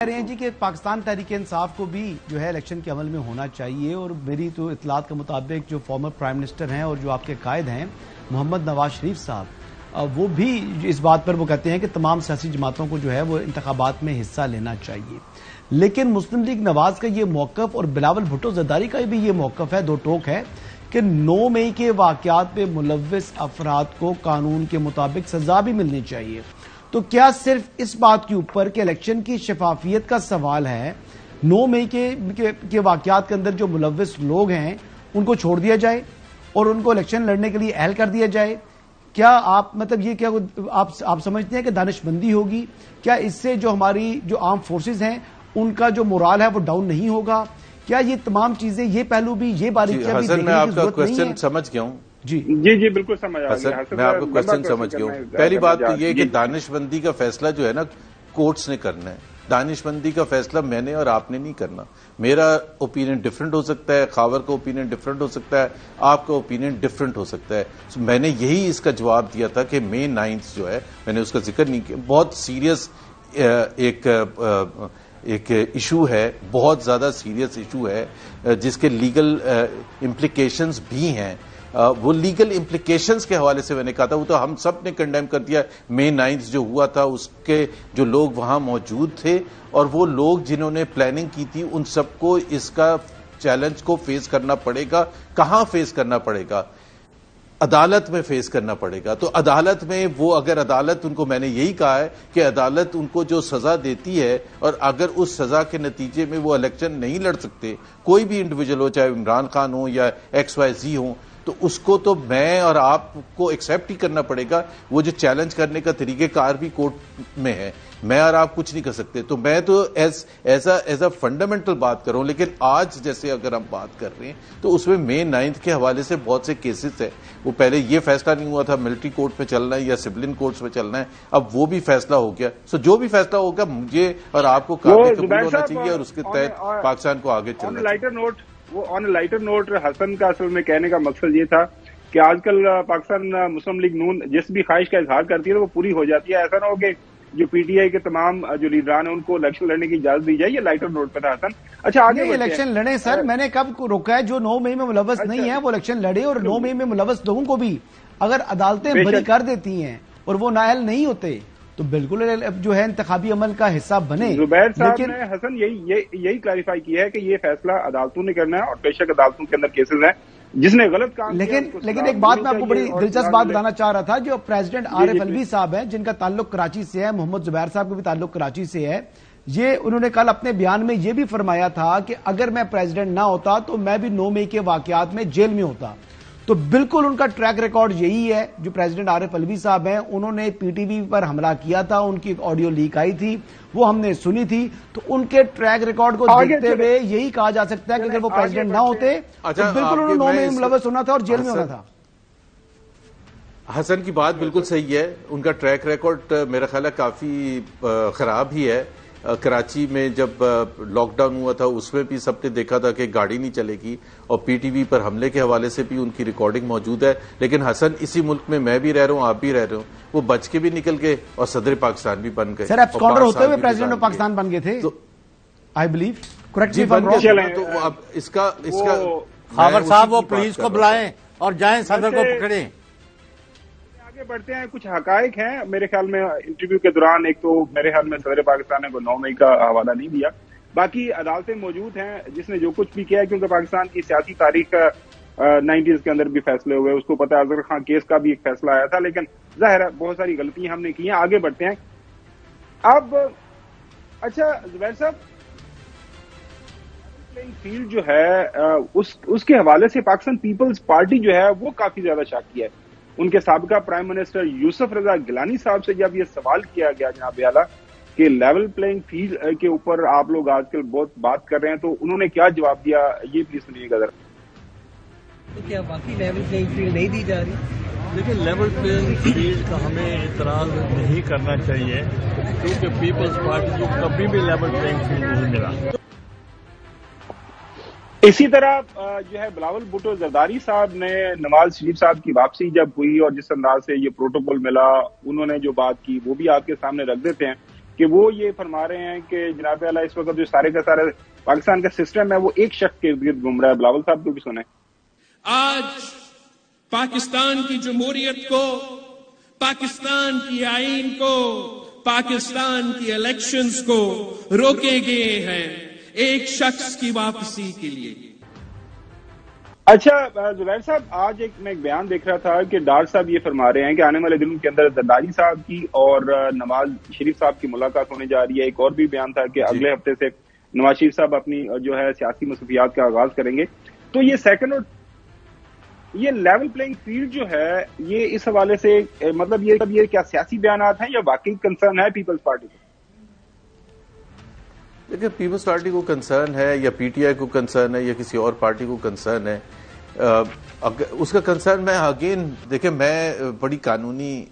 کہہ رہے ہیں جی کہ پاکستان تحریک انصاف کو بھی جو ہے الیکشن کے عمل میں ہونا چاہیے، اور میری تو اطلاعات کے مطابق جو فارمر پرائم منسٹر ہیں اور جو آپ کے قائد ہیں محمد نواز شریف صاحب، وہ بھی اس بات پر وہ کہتے ہیں کہ تمام سیاسی جماعتوں کو جو ہے وہ انتخابات میں حصہ لینا چاہیے. لیکن مسلم لیگ نواز کا یہ موقف اور بلاول بھٹو زرداری کا بھی یہ موقف ہے، دو ٹوک ہے کہ 9 مئی کے واقعات میں ملوث افراد کو قانون کے مطابق سزا بھی ملنی چاہیے. تو کیا صرف اس بات کے اوپر کہ الیکشن کی شفافیت کا سوال ہے، 9 مئی کے واقعات کے اندر جو ملوث لوگ ہیں ان کو چھوڑ دیا جائے اور ان کو الیکشن لڑنے کے لیے اہل کر دیا جائے؟ کیا آپ یہ کیا آپ سمجھتے ہیں کہ دانش مندی ہوگی؟ کیا اس سے جو ہماری جو آرم فورسز ہیں ان کا جو مورال ہے وہ ڈاؤن نہیں ہوگا؟ کیا یہ تمام چیزیں، یہ پہلو بھی، یہ باریکیاں بھی دیکھنے کی ضرورت نہیں ہے؟ میں آپ کا کوشچن سمجھ گیا ہوں. جی بالکل سمجھ آ گیا. میں آپ کو کوشچن سمجھ گیا ہوں. پہلی بات تو یہ کہ دانش مندی کا فیصلہ جو ہے نا کورٹس نے کرنا ہے. دانش مندی کا فیصلہ میں نے اور آپ نے نہیں کرنا. میرا اوپینین ڈفرنٹ ہو سکتا ہے، خاور کا اوپینین ڈفرنٹ ہو سکتا ہے، آپ کا اوپینین ڈفرنٹ ہو سکتا ہے. میں نے یہی اس کا جواب دیا تھا کہ May 9 جو ہے، میں نے اس کا ذکر نہیں کیا، بہت سیریس ایک ایشو ہے، بہت زیادہ سیریس ایشو ہے جس کے لیگل امپلیکیشنز بھی ہیں. وہ لیگل امپلیکیشنز کے حوالے سے میں نے کہا تھا، وہ تو ہم سب نے کنڈیم کر دیا. May 9 جو ہوا تھا اس کے جو لوگ وہاں موجود تھے اور وہ لوگ جنہوں نے پلاننگ کی تھی، ان سب کو اس کا چیلنج کو فیس کرنا پڑے گا. کہاں فیس کرنا پڑے گا؟ عدالت میں فیس کرنا پڑے گا. تو عدالت میں وہ، اگر عدالت ان کو، میں نے یہی کہا ہے کہ عدالت ان کو جو سزا دیتی ہے اور اگر اس سزا کے نتیجے میں وہ الیکشن نہیں لڑ سکتے، کوئی بھی انڈیویجول ہو، چاہے عمران خان ہو یا XYZ ہوں، تو اس کو تو میں اور آپ کو ایکسیپٹ ہی کرنا پڑے گا. وہ جو چیلنج کرنے کا طریقہ کار بھی کورٹ میں ہے، میں اور آپ کچھ نہیں کر سکتے. تو میں تو ایز اے فنڈامنٹل بات کر رہا ہوں. لیکن آج جیسے اگر ہم بات کر رہے ہیں تو اس میں May 9 کے حوالے سے بہت سے کیسز ہیں. وہ پہلے یہ فیصلہ نہیں ہوا تھا ملٹری کورٹ میں چلنا ہے یا سولین کورٹس میں چلنا ہے، اب وہ بھی فیصلہ ہو گیا. سو جو بھی فیصلہ ہوگا مجھے اور آپ کو قابل قبول ہونا چاہیے اور اس کے تحت پاکستان کو آگے چلنا چاہیے. آن لائٹر نوٹ حسن کا اصل میں کہنے کا مقصد یہ تھا کہ آج کل پاکستان مسلم لیگ نون جس بھی خواہش کا اظہار کرتی ہے تو وہ پوری ہو جاتی ہے. ایسا نہ ہو کہ جو PTI کے تمام جو لیڈران ہیں ان کو الیکشن لڑنے کی اجازت دی جائے. یہ لائٹر نوٹ پہ تھا حسن. اچھا آگے الیکشن لڑے سر، میں نے کب روکا ہے؟ جو 9 مئی میں ملوث نہیں ہے وہ الیکشن لڑے، اور 9 مئی میں ملوث لوگوں کو بھی اگر عدالتیں بری کر دیتی ہیں اور وہ نااہل نہیں ہوتے تو بالکل جو ہے انتخابی عمل کا حصہ بنے. زبیر صاحب نے حسن یہی کلیریفائی کیا ہے کہ یہ فیصلہ عدالتوں نے کرنا ہے اور بے شک عدالتوں کے اندر کیسز ہیں جس نے غلط کام کیا. لیکن ایک بات میں آپ کو بڑی دلچسپ بات بتانا چاہ رہا تھا. جو پریزیڈنٹ عارف الوی صاحب ہیں جن کا تعلق کراچی سے ہے، محمد زبیر صاحب کا بھی تعلق کراچی سے ہے، یہ انہوں نے کل اپنے بیان میں یہ بھی فرمایا تھا کہ اگر میں پریزیڈنٹ نہ ہوتا تو میں بھی 9 مئی کے واقعات میں جیل میں ہوتا. تو بالکل ان کا ٹریک ریکارڈ یہی ہے. جو پریزیڈنٹ عارف الوی صاحب ہیں انہوں نے PTV پر حملہ کیا تھا، ان کی آڈیو لیک آئی تھی، وہ ہم نے سنی تھی. تو ان کے ٹریک ریکارڈ کو دیکھتے ہوئے یہی کہا جا سکتا ہے کہ اگر وہ پریزیڈنٹ نہ ہوتے تو بالکل انہوں نے 9 مئی میں ملوث ہونا تھا اور جیل میں ہونا تھا. حسن کی بات بالکل صحیح ہے. ان کا ٹریک ریکارڈ میرا خیال ہے کافی خراب ہی ہے. کراچی میں جب لاک ڈاؤن ہوا تھا اس میں بھی سب نے دیکھا تھا کہ گاڑی نہیں چلے گی، اور PTV پر حملے کے حوالے سے بھی ان کی ریکارڈنگ موجود ہے. لیکن حسن اسی ملک میں بھی رہ رہا ہوں، آپ بھی رہ رہے ہوں، وہ بچ کے بھی نکل گئے اور صدر پاکستان بھی بن گئے. سر ایبسکانڈر ہوتے ہوئے پریزیڈنٹ آف پاکستان بن گئے تھے I believe. Correct me from wrong. تو اب اس کا خاور صاحب وہ پولیس کو بلائیں اور جائیں صدر کو پکڑیں. آگے بڑھتے ہیں. کچھ حقائق ہیں میرے خیال میں انٹرویو کے دوران. ایک تو میرے خیال میں صدر پاکستان نے کو 9 مئی کا حوالہ نہیں دیا. باقی عدالتیں موجود ہیں جس نے جو کچھ بھی کیا ہے، کیونکہ پاکستان کی سیاسی تاریخ 90s کے اندر بھی فیصلے ہوئے. اس کو پتہ ہے اظہر خان کیس کا بھی ایک فیصلہ آیا تھا، لیکن ظاہر ہے بہت ساری غلطیاں ہم نے کی ہیں. آگے بڑھتے ہیں. اب اچھا زبیر صاحب، پلینگ فیلڈ جو ہے اس کے حوالے سے پاکستان پیپلز پارٹی جو ہے وہ کافی زیادہ شاکی ہے. ان کے سابقہ پرائم منسٹر یوسف رضا گیلانی صاحب سے جب یہ سوال کیا گیا جناب اعلیٰ کہ لیول پلینگ فیلڈ کے اوپر آپ لوگ آج کل بہت بات کر رہے ہیں، تو انہوں نے کیا جواب دیا، یہ پلیز سنیے گا ذرا. کیا باقی لیول پلینگ فیلڈ نہیں دی جا رہی؟ لیکن لیول پلینگ فیلڈ کا ہمیں اعتراض نہیں کرنا چاہیے، کیونکہ پیپلز پارٹی کو کبھی بھی لیول پلینگ فیلڈ نہیں ملا. اسی طرح جو ہے بلاول بھٹو زرداری صاحب نے نواز شریف صاحب کی واپسی جب ہوئی اور جس انداز سے یہ پروٹوکول ملا، انہوں نے جو بات کی وہ بھی آپ کے سامنے رکھ دیتے ہیں کہ وہ یہ فرما رہے ہیں کہ جناب اعلیٰ اس وقت جو سارے کا سارا پاکستان کا سسٹم ہے وہ ایک شخص کے ارد گرد گھوم رہا ہے. بلاول صاحب کو بھی سنیں. آج پاکستان کی جمہوریت کو، پاکستان کی آئین کو، پاکستان کی الیکشنز کو روکے گئے ہیں ایک شخص کی واپسی کے لیے. اچھا زبیر صاحب، آج میں ایک بیان دیکھ رہا تھا کہ ڈار صاحب یہ فرما رہے ہیں کہ آنے والے دنوں کے اندر زرداری صاحب کی اور نواز شریف صاحب کی ملاقات ہونے جا رہی ہے. ایک اور بھی بیان تھا کہ اگلے ہفتے سے نواز شریف صاحب اپنی جو ہے سیاسی مصروفیات کا آغاز کریں گے. تو یہ سیکنڈ اور یہ لیول پلینگ فیلڈ جو ہے یہ اس حوالے سے مطلب یہ کیا سیاسی بیانات ہیں یا واقعی کنسرن ہے پیپلز پارٹی کو؟ دیکھیں، پیپلز پارٹی کو کنسرن ہے یا پی ٹی آئی کو کنسرن ہے یا کسی اور پارٹی کو کنسرن ہے، اس کا کنسرن میں اگین دیکھیں میں بڑی قانونی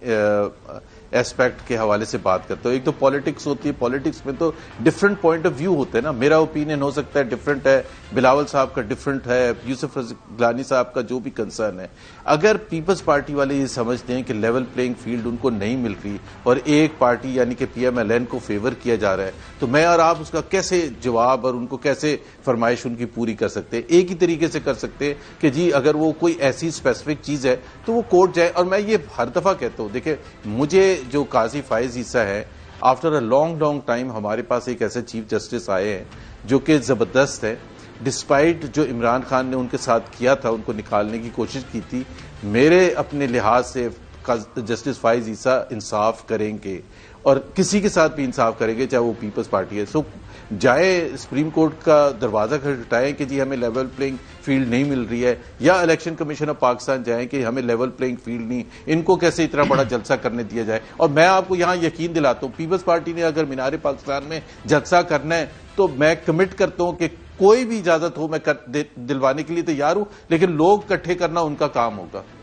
ایسپیکٹ کے حوالے سے بات کرتا ہوں. ایک تو پالیٹکس ہوتی ہے، پالیٹکس میں تو ڈفرنٹ پوائنٹ آف ویو ہوتے ہیں نا. میرا اوپینین ہو سکتا ہے ڈفرنٹ ہے، بلاول صاحب کا ڈفرنٹ ہے، یوسف گیلانی صاحب کا جو بھی کنسرن ہے. اگر پیپلز پارٹی والے یہ سمجھتے ہیں کہ لیول پلینگ فیلڈ ان کو نہیں مل رہی اور ایک پارٹی یعنی کہ پی ایم ایل این کو فیور کیا جا رہا ہے، تو میں اور آپ اس کا کیسے جواب اور ان کو کیسے فرمائش ان کی پوری کر سکتے ہیں؟ ایک ہی طریقے سے کر سکتے ہیں کہ جی اگر وہ کوئی ایسی اسپیسیفک چیز ہے تو وہ کورٹ جائے. اور میں یہ ہر دفعہ کہتا ہوں، دیکھیں مجھے جو قاضی فائز عیسیٰ ہے، آفٹر اے لانگ ٹائم ہمارے پاس ایک ایسے چیف جسٹس آئے ہیں جو کہ زبردست ہے. ڈسپائٹ جو عمران خان نے ان کے ساتھ کیا تھا، ان کو نکالنے کی کوشش کی تھی، میرے اپنے لحاظ سے جسٹس فائز عیسیٰ انصاف کریں گے اور کسی کے ساتھ بھی انصاف کریں گے، چاہے وہ پیپلز پارٹی ہے. سو جائے سپریم کورٹ کا دروازہ کھٹکھٹائیں کہ جی ہمیں لیول پلینگ فیلڈ نہیں مل رہی ہے، یا الیکشن کمیشن آف پاکستان جائیں کہ ہمیں لیول پلینگ فیلڈ نہیں، ان کو کیسے اتنا بڑا جلسہ کرنے دیا جائے. اور میں آپ کو یہاں یقین دلاتا ہوں، پیپلز پارٹی نے اگر مینار پاکستان میں جلسہ کرنا ہے تو میں کمٹ کرتا ہوں کہ کوئی بھی اجازت ہو میں دلوانے کے لیے تیار ہوں، لیکن لوگ اکٹھے کرنا ان کا کام ہوگا.